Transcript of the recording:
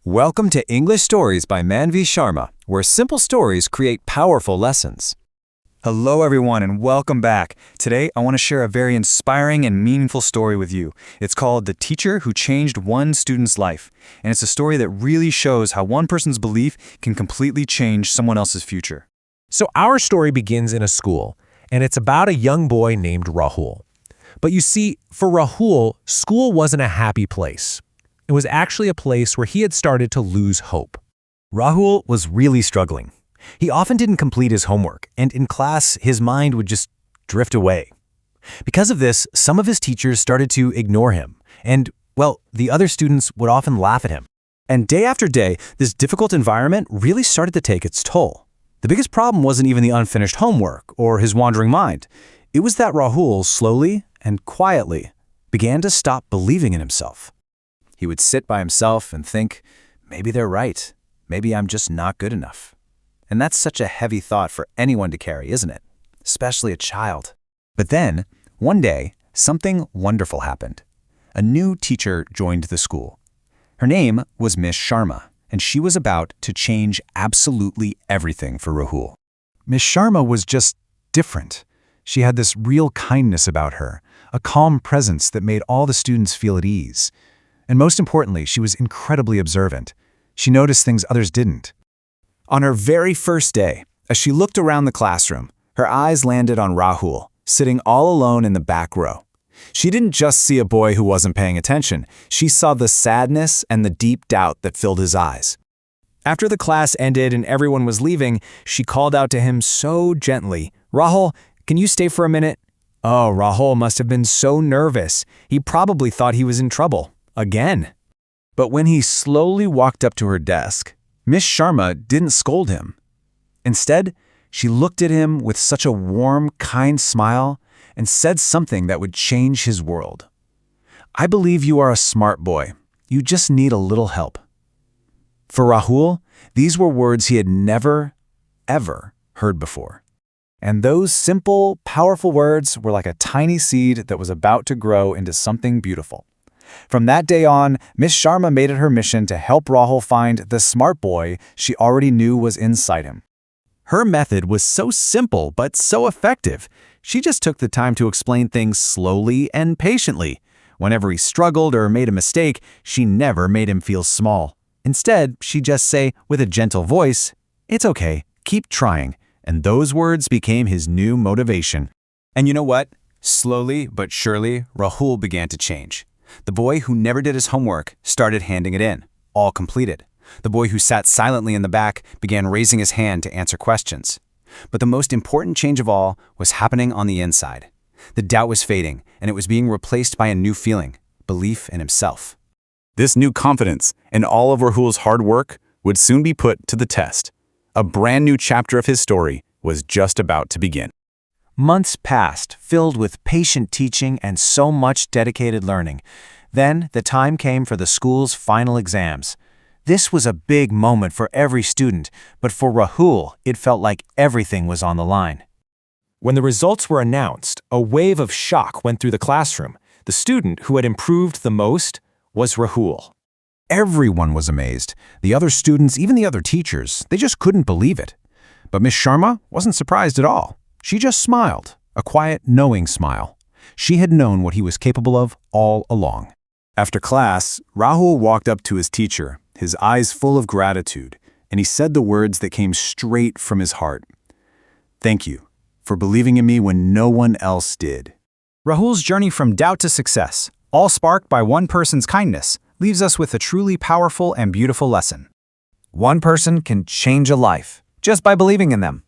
Welcome to English Stories by Manvi Sharma, where simple stories create powerful lessons. Hello everyone and welcome back. Today I want to share a very inspiring and meaningful story with you. It's called The Teacher Who Changed One Student's Life. And it's a story that really shows how one person's belief can completely change someone else's future. So our story begins in a school, and it's about a young boy named Rahul. But you see, for Rahul, school wasn't a happy place. It was actually a place where he had started to lose hope. Rahul was really struggling. He often didn't complete his homework, and in class, his mind would just drift away. Because of this, some of his teachers started to ignore him, and, well, the other students would often laugh at him. And day after day, this difficult environment really started to take its toll. The biggest problem wasn't even the unfinished homework or his wandering mind. It was that Rahul slowly and quietly began to stop believing in himself. He would sit by himself and think, maybe they're right. Maybe I'm just not good enough. And that's such a heavy thought for anyone to carry, isn't it? Especially a child. But then, one day, something wonderful happened. A new teacher joined the school. Her name was Miss Sharma, and she was about to change absolutely everything for Rahul. Miss Sharma was just different. She had this real kindness about her, a calm presence that made all the students feel at ease. And most importantly, she was incredibly observant. She noticed things others didn't. On her very first day, as she looked around the classroom, her eyes landed on Rahul, sitting all alone in the back row. She didn't just see a boy who wasn't paying attention. She saw the sadness and the deep doubt that filled his eyes. After the class ended and everyone was leaving, she called out to him so gently, "Rahul, can you stay for a minute?" Oh, Rahul must have been so nervous. He probably thought he was in trouble. Again. But when he slowly walked up to her desk, Miss Sharma didn't scold him. Instead, she looked at him with such a warm, kind smile and said something that would change his world. "I believe you are a smart boy. You just need a little help." For Rahul, these were words he had never, ever heard before. And those simple, powerful words were like a tiny seed that was about to grow into something beautiful. From that day on, Miss Sharma made it her mission to help Rahul find the smart boy she already knew was inside him. Her method was so simple but so effective. She just took the time to explain things slowly and patiently. Whenever he struggled or made a mistake, she never made him feel small. Instead, she'd just say, with a gentle voice, "It's okay, keep trying." And those words became his new motivation. And you know what? Slowly but surely, Rahul began to change. The boy who never did his homework started handing it in, all completed. The boy who sat silently in the back began raising his hand to answer questions. But the most important change of all was happening on the inside. The doubt was fading, and it was being replaced by a new feeling, belief in himself. This new confidence and all of Rahul's hard work would soon be put to the test. A brand new chapter of his story was just about to begin. Months passed, filled with patient teaching and so much dedicated learning. Then the time came for the school's final exams. This was a big moment for every student, but for Rahul, it felt like everything was on the line. When the results were announced, a wave of shock went through the classroom. The student who had improved the most was Rahul. Everyone was amazed. The other students, even the other teachers, they just couldn't believe it. But Miss Sharma wasn't surprised at all. She just smiled, a quiet, knowing smile. She had known what he was capable of all along. After class, Rahul walked up to his teacher, his eyes full of gratitude, and he said the words that came straight from his heart. "Thank you for believing in me when no one else did." Rahul's journey from doubt to success, all sparked by one person's kindness, leaves us with a truly powerful and beautiful lesson. One person can change a life just by believing in them.